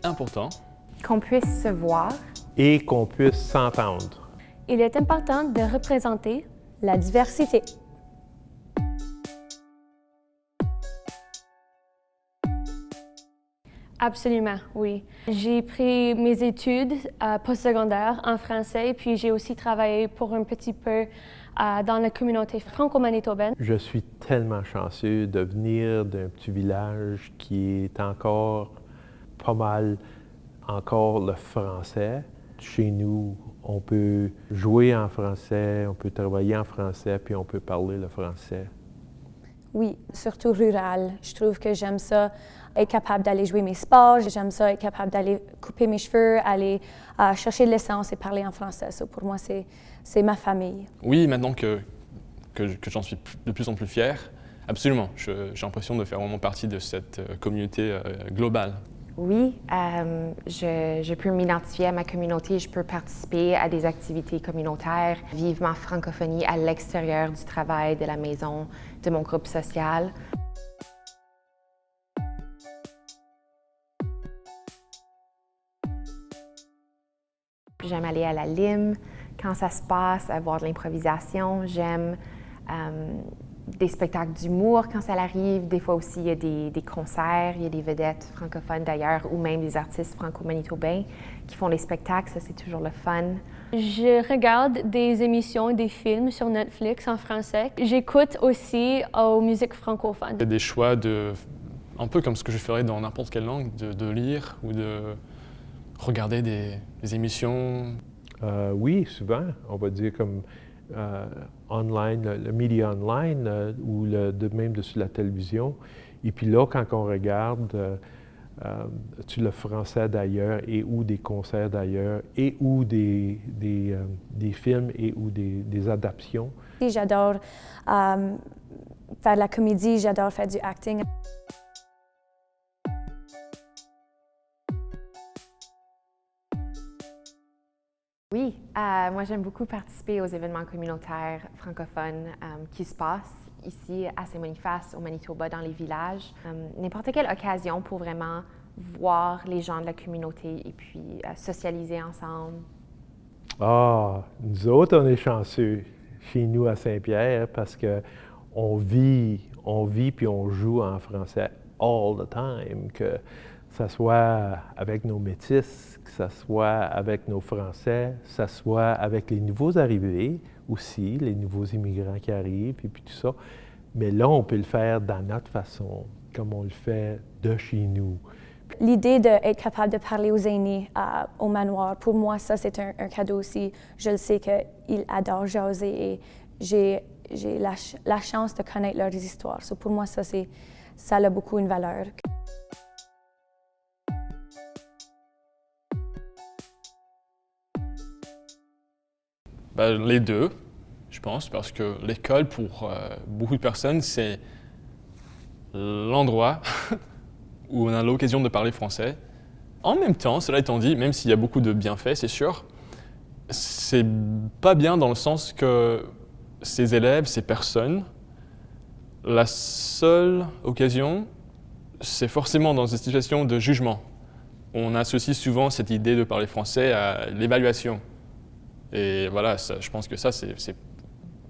important qu'on puisse se voir et qu'on puisse s'entendre. Il est important de représenter la diversité. Absolument, oui. J'ai pris mes études postsecondaires en français, puis j'ai aussi travaillé pour un petit peu dans la communauté franco-manitobaine. Je suis tellement chanceux de venir d'un petit village qui est encore pas mal encore le français. Chez nous, on peut jouer en français, on peut travailler en français, puis on peut parler le français. Oui, surtout rural. Je trouve que j'aime ça, être capable d'aller jouer mes sports. J'aime ça, être capable d'aller couper mes cheveux, aller chercher de l'essence et parler en français. Ça, pour moi, c'est ma famille. Oui, maintenant que j'en suis de plus en plus fier, absolument. J'ai l'impression de faire vraiment partie de cette communauté globale. Oui, je peux m'identifier à ma communauté, je peux participer à des activités communautaires, vivre ma francophonie à l'extérieur du travail, de la maison, de mon groupe social. J'aime aller à la Lime quand ça se passe, avoir de l'improvisation. J'aime des spectacles d'humour quand ça arrive. Des fois aussi, il y a des concerts, il y a des vedettes francophones d'ailleurs, ou même des artistes franco-manitobains qui font des spectacles. Ça, c'est toujours le fun. Je regarde des émissions et des films sur Netflix en français. J'écoute aussi aux musiques francophones. Il y a des choix un peu comme ce que je ferais dans n'importe quelle langue, de lire ou de regarder des émissions. Oui, souvent, on va dire comme online, le média online ou même dessus la télévision. Et puis là, quand on regarde le français d'ailleurs et ou des concerts d'ailleurs et ou des films et ou des adaptations. J'adore faire de la comédie, j'adore faire du acting. Oui, moi j'aime beaucoup participer aux événements communautaires francophones qui se passent ici à Saint-Boniface, au Manitoba, dans les villages. N'importe quelle occasion pour vraiment voir les gens de la communauté et puis socialiser ensemble. Ah, nous autres, on est chanceux chez nous à Saint-Pierre parce qu'on vit puis on joue en français all the time, que ce soit avec nos métis, que ce soit avec nos Français, que ce soit avec les nouveaux arrivés aussi, les nouveaux immigrants qui arrivent et puis tout ça. Mais là, on peut le faire dans notre façon, comme on le fait de chez nous. L'idée d'être capable de parler aux aînés au manoir, pour moi, ça, c'est un cadeau aussi. Je le sais qu'ils adorent jaser et j'ai la chance de connaître leurs histoires. So, pour moi, ça a beaucoup une valeur. Les deux, je pense, parce que l'école, pour beaucoup de personnes, c'est l'endroit où on a l'occasion de parler français. En même temps, cela étant dit, même s'il y a beaucoup de bienfaits, c'est sûr, c'est pas bien dans le sens que ces élèves, ces personnes, la seule occasion, c'est forcément dans une situation de jugement. On associe souvent cette idée de parler français à l'évaluation. Et voilà, je pense que ça, c'est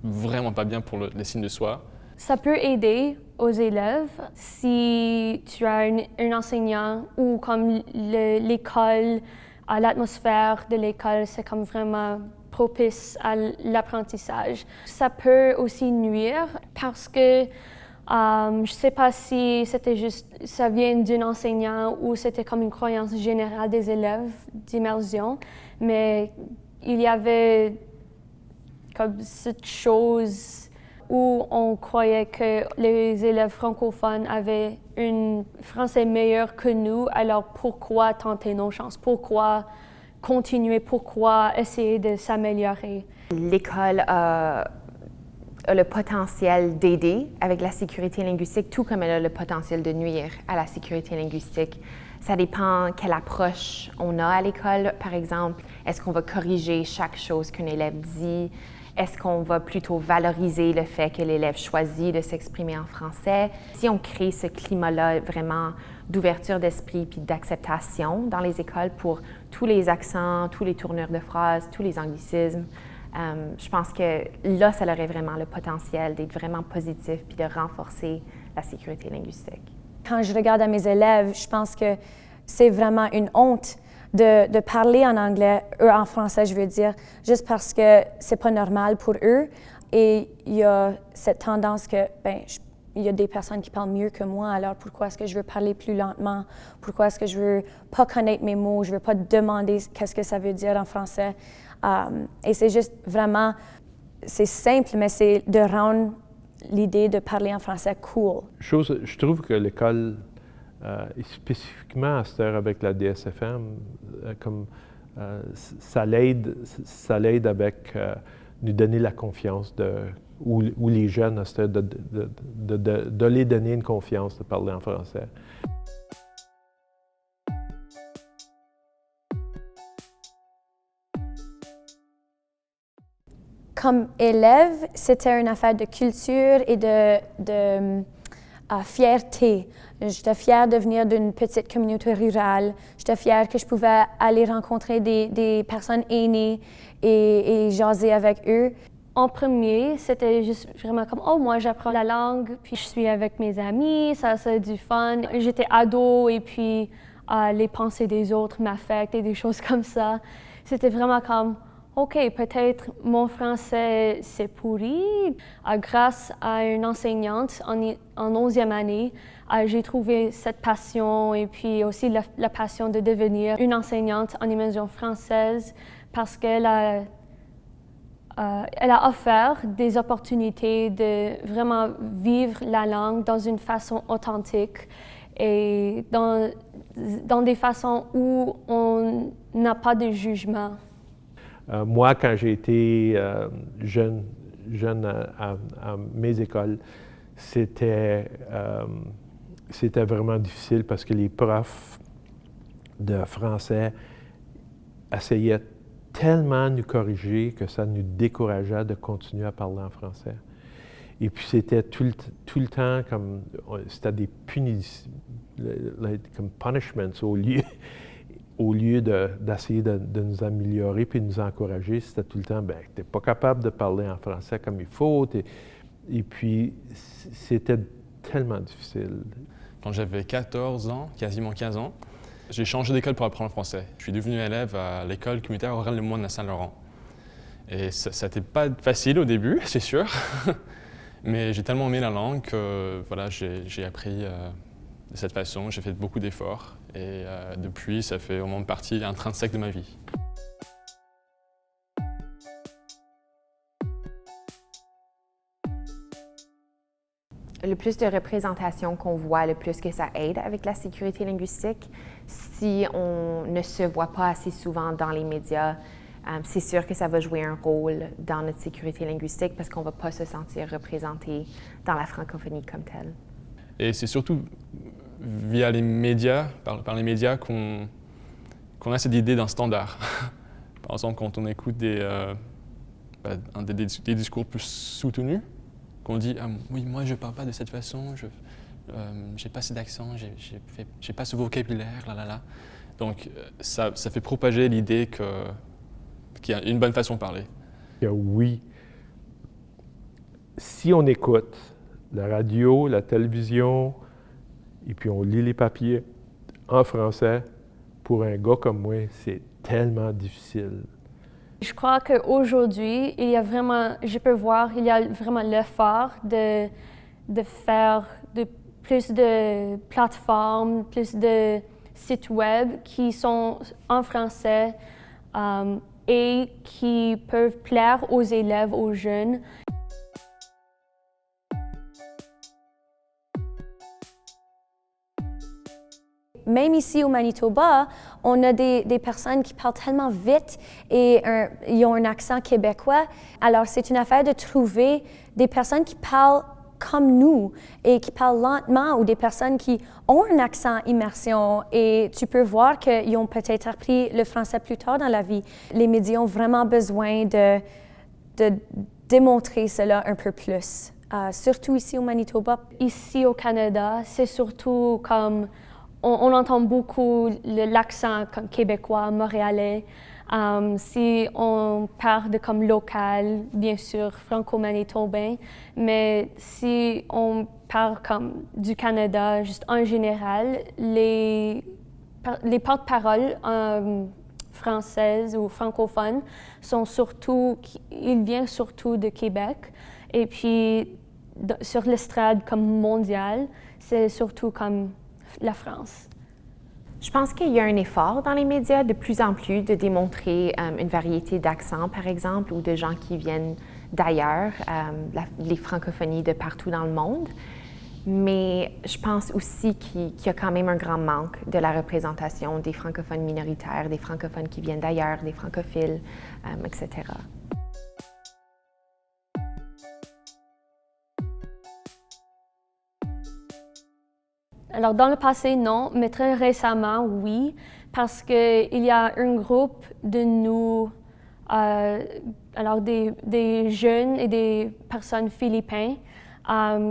vraiment pas bien pour l'estime de soi. Ça peut aider aux élèves si tu as un enseignant ou comme l'école, l'atmosphère de l'école, c'est comme vraiment propice à l'apprentissage. Ça peut aussi nuire parce que je ne sais pas si ça vient d'un enseignant ou c'était comme une croyance générale des élèves d'immersion, mais il y avait comme cette chose où on croyait que les élèves francophones avaient un français meilleur que nous, alors pourquoi tenter nos chances? Pourquoi continuer? Pourquoi essayer de s'améliorer? L'école a le potentiel d'aider avec la sécurité linguistique, tout comme elle a le potentiel de nuire à la sécurité linguistique. Ça dépend quelle approche on a à l'école, par exemple. Est-ce qu'on va corriger chaque chose qu'un élève dit? Est-ce qu'on va plutôt valoriser le fait que l'élève choisit de s'exprimer en français? Si on crée ce climat-là vraiment d'ouverture d'esprit puis d'acceptation dans les écoles pour tous les accents, tous les tournures de phrases, tous les anglicismes, je pense que là, ça aurait vraiment le potentiel d'être vraiment positif puis de renforcer la sécurité linguistique. Quand je regarde à mes élèves, je pense que c'est vraiment une honte de parler en anglais, en français, je veux dire, juste parce que c'est pas normal pour eux. Et il y a cette tendance que, il y a des personnes qui parlent mieux que moi, alors pourquoi est-ce que je veux parler plus lentement? Pourquoi est-ce que je veux pas connaître mes mots? Je veux pas demander qu'est-ce que ça veut dire en français. Et c'est juste vraiment, c'est simple, mais c'est de rendre l'idée de parler en français cool. Je trouve que l'école, et spécifiquement à cette heure avec la DSFM, ça l'aide avec nous donner la confiance ou les jeunes à cette heure de les donner une confiance de parler en français. Comme élève, c'était une affaire de culture et de fierté. J'étais fière de venir d'une petite communauté rurale. J'étais fière que je pouvais aller rencontrer des personnes aînées et jaser avec eux. En premier, c'était juste vraiment comme « Oh, moi, j'apprends la langue, puis je suis avec mes amis, ça c'est du fun. » J'étais ado et puis les pensées des autres m'affectent et des choses comme ça. C'était vraiment comme « OK, peut-être mon français c'est pourri. » Grâce à une enseignante en 11e année, j'ai trouvé cette passion et puis aussi la passion de devenir une enseignante en immersion française parce qu'elle a offert des opportunités de vraiment vivre la langue dans une façon authentique et dans des façons où on n'a pas de jugement. Moi, quand j'ai été jeune à mes écoles, c'était vraiment difficile parce que les profs de français essayaient tellement nous corriger que ça nous décourageait de continuer à parler en français. Et puis c'était tout le temps comme, c'était des punitions, comme punishments au lieu d'essayer de nous améliorer puis de nous encourager. C'était tout le temps, t'es pas capable de parler en français comme il faut. Et puis c'était tellement difficile. Quand j'avais 14 ans, quasiment 15 ans, j'ai changé d'école pour apprendre le français. Je suis devenu élève à l'école communautaire Aurèle Lemoine à Saint-Laurent. Et ça n'était pas facile au début, c'est sûr. Mais j'ai tellement aimé la langue que voilà, j'ai appris de cette façon. J'ai fait beaucoup d'efforts. Et depuis, ça fait vraiment partie intrinsèque de ma vie. Le plus de représentation qu'on voit, le plus que ça aide avec la sécurité linguistique. Si on ne se voit pas assez souvent dans les médias, c'est sûr que ça va jouer un rôle dans notre sécurité linguistique parce qu'on ne va pas se sentir représenté dans la francophonie comme telle. Et c'est surtout via les médias, par les médias, qu'on a cette idée d'un standard. Par exemple, quand on écoute des discours plus soutenus, qu'on dit « Ah, oui, moi je ne parle pas de cette façon, je n'ai pas assez d'accent, j'ai pas ce vocabulaire, là, là, là. » Donc ça fait propager l'idée qu'il y a une bonne façon de parler. Oui, si on écoute la radio, la télévision, et puis on lit les papiers en français, pour un gars comme moi, c'est tellement difficile. Je crois qu'aujourd'hui, je peux voir, il y a vraiment l'effort de faire plus de plateformes, plus de sites web qui sont en français et qui peuvent plaire aux élèves, aux jeunes. Même ici au Manitoba, on a des personnes qui parlent tellement vite et ils ont un accent québécois. Alors, c'est une affaire de trouver des personnes qui parlent comme nous et qui parlent lentement ou des personnes qui ont un accent immersion et tu peux voir qu'ils ont peut-être appris le français plus tard dans la vie. Les médias ont vraiment besoin de de démontrer cela un peu plus, surtout ici au Manitoba. Ici au Canada, c'est surtout comme on entend beaucoup l'accent comme québécois, montréalais. Si on parle de comme local, bien sûr, franco-manitobain, mais si on parle comme du Canada, juste en général, les porte-paroles françaises ou francophones ils viennent surtout de Québec. Et puis, sur l'estrade comme mondiale, c'est surtout comme la France. Je pense qu'il y a un effort dans les médias de plus en plus de démontrer une variété d'accents, par exemple, ou de gens qui viennent d'ailleurs, les francophonies de partout dans le monde. Mais je pense aussi qu'il y a quand même un grand manque de la représentation des francophones minoritaires, des francophones qui viennent d'ailleurs, des francophiles, etc. Alors, dans le passé, non, mais très récemment, oui, parce qu'il y a un groupe de nous, alors des jeunes et des personnes philippines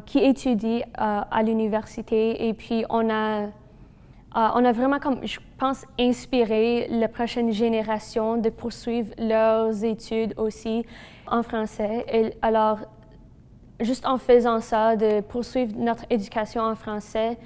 qui étudient à l'université, et puis on a vraiment, comme je pense, inspiré la prochaine génération de poursuivre leurs études aussi en français. Et alors, juste en faisant ça, de poursuivre notre éducation en français,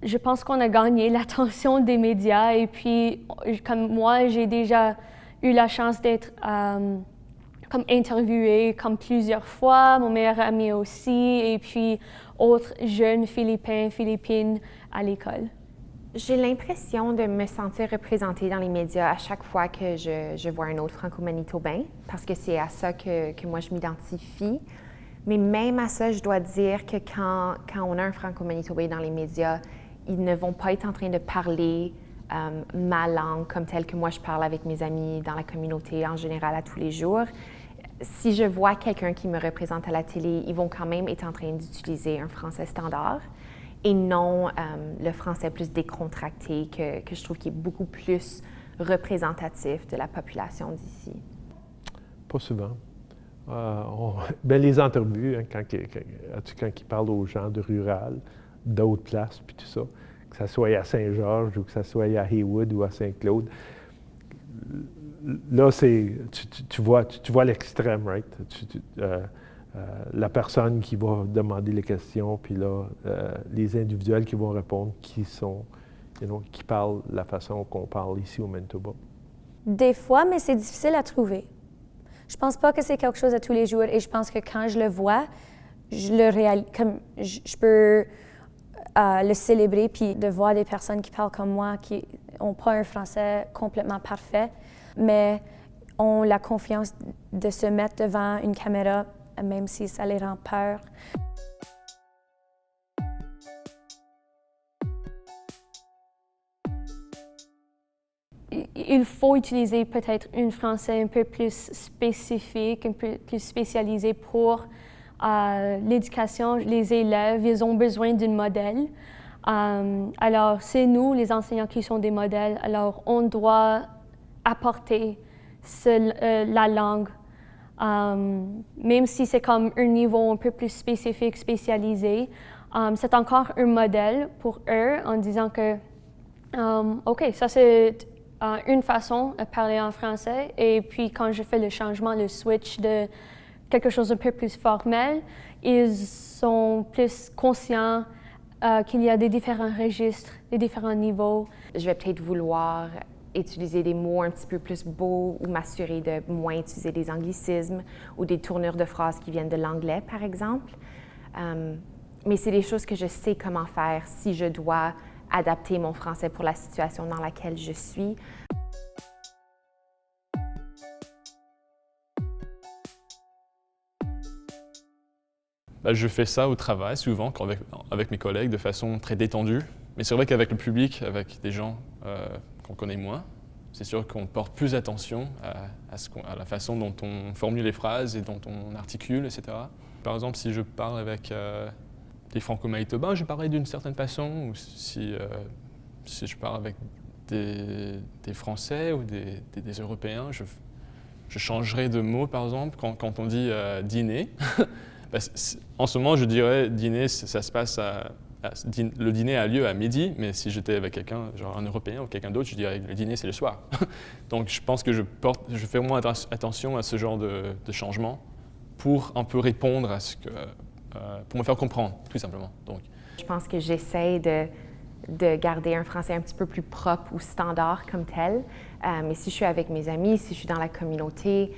je pense qu'on a gagné l'attention des médias. Et puis, comme moi, j'ai déjà eu la chance d'être comme interviewée comme plusieurs fois, mon meilleur ami aussi, et puis autres jeunes Philippines à l'école. J'ai l'impression de me sentir représentée dans les médias à chaque fois que je vois un autre franco-manitobain, parce que c'est à ça que moi je m'identifie. Mais même à ça, je dois dire que quand on a un franco-manitobain dans les médias, ils ne vont pas être en train de parler ma langue comme telle que moi je parle avec mes amis dans la communauté en général à tous les jours. Si je vois quelqu'un qui me représente à la télé, ils vont quand même être en train d'utiliser un français standard et non le français plus décontracté que je trouve qui est beaucoup plus représentatif de la population d'ici. Pas souvent. Les entrevues, hein, quand ils parlent aux gens de rural, d'autres places, puis tout ça, que ce soit à Saint-Georges ou que ce soit à Haywood ou à Saint-Claude, là, tu vois l'extrême, right? La personne qui va demander les questions, puis là, les individuels qui vont répondre, qui parlent la façon qu'on parle ici au Manitoba. Des fois, mais c'est difficile à trouver. Je pense pas que c'est quelque chose à tous les jours, et je pense que quand je le vois, je le réalise, comme je peux le célébrer, puis de voir des personnes qui parlent comme moi, qui n'ont pas un français complètement parfait, mais ont la confiance de se mettre devant une caméra, même si ça les rend peur. Il faut utiliser peut-être un français un peu plus spécifique, un peu plus spécialisé pour l'éducation. Les élèves, ils ont besoin d'un modèle. Alors, c'est nous, les enseignants, qui sont des modèles. Alors, on doit apporter la langue, même si c'est comme un niveau un peu plus spécifique, spécialisé. C'est encore un modèle pour eux en disant que, OK, ça c'est une façon de parler en français, et puis quand je fais le changement, le switch de quelque chose de un peu plus formel, ils sont plus conscients qu'il y a des différents registres, des différents niveaux. Je vais peut-être vouloir utiliser des mots un petit peu plus beaux ou m'assurer de moins utiliser des anglicismes ou des tournures de phrases qui viennent de l'anglais, par exemple. Mais c'est des choses que je sais comment faire si je dois adapter mon français pour la situation dans laquelle je suis. Je fais ça au travail souvent avec mes collègues de façon très détendue. Mais c'est vrai qu'avec le public, avec des gens qu'on connaît moins, c'est sûr qu'on porte plus attention à la façon dont on formule les phrases et dont on articule, etc. Par exemple, si je parle avec des franco-manitobains, je parlerai d'une certaine façon, ou si je parle avec des Français ou des Européens, je changerais de mot, par exemple, quand on dit dîner. En ce moment, je dirais dîner, ça se passe le dîner a lieu à midi, mais si j'étais avec quelqu'un, genre un Européen ou quelqu'un d'autre, je dirais que le dîner, c'est le soir. Donc, je pense que je fais moins attention à ce genre de changement pour un peu répondre à pour me faire comprendre, tout simplement. Donc, je pense que j'essaie de garder un français un petit peu plus propre ou standard comme tel. Mais si je suis avec mes amis, si je suis dans la communauté,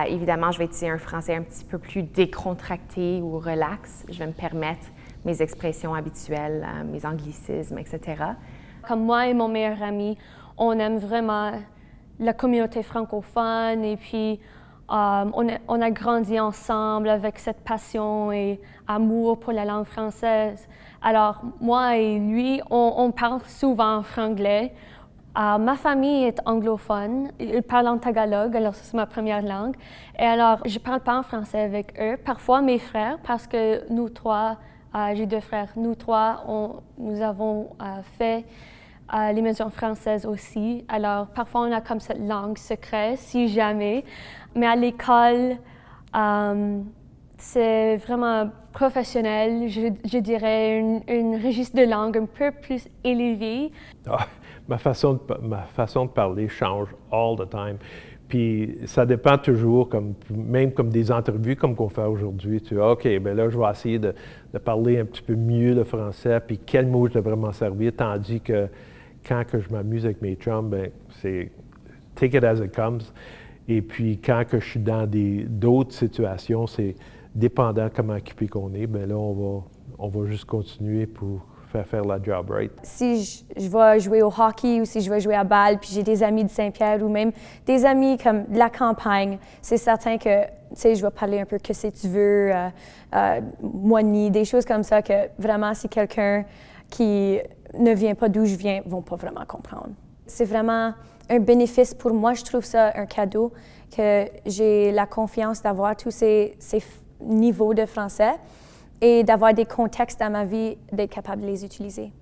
évidemment, je vais utiliser un français un petit peu plus décontracté ou relax. Je vais me permettre mes expressions habituelles, mes anglicismes, etc. Comme moi et mon meilleur ami, on aime vraiment la communauté francophone et puis on a grandi ensemble avec cette passion et amour pour la langue française. Alors, moi et lui, on parle souvent franglais. Ma famille est anglophone, ils parlent en tagalog, alors c'est ma première langue. Et alors, je ne parle pas en français avec eux. Parfois, mes frères, parce que nous trois, j'ai 2 frères, nous trois, nous avons fait l'immersion française aussi. Alors, parfois, on a comme cette langue secrète, si jamais. Mais à l'école, c'est vraiment professionnel, je dirais, un registre de langue un peu plus élevé. Ma façon de parler change all the time. Puis ça dépend toujours, même comme des entrevues comme qu'on fait aujourd'hui. Tu dis, OK, bien là, je vais essayer de parler un petit peu mieux le français, puis quel mot je devrais m'en servir, tandis que quand que je m'amuse avec mes chums, bien, c'est take it as it comes. Et puis quand que je suis dans d'autres situations, c'est dépendant comment équipé qu'on est, bien là, on va juste continuer pour faire la job right. Si je vais jouer au hockey ou si je vais jouer à balle, puis j'ai des amis de Saint-Pierre ou même des amis comme de la campagne, c'est certain que, tu sais, je vais parler un peu que si tu veux, moigny, des choses comme ça que vraiment, si quelqu'un qui ne vient pas d'où je viens, ne vont pas vraiment comprendre. C'est vraiment un bénéfice pour moi, je trouve ça un cadeau, que j'ai la confiance d'avoir tous ces niveaux de français et d'avoir des contextes dans ma vie, d'être capable de les utiliser.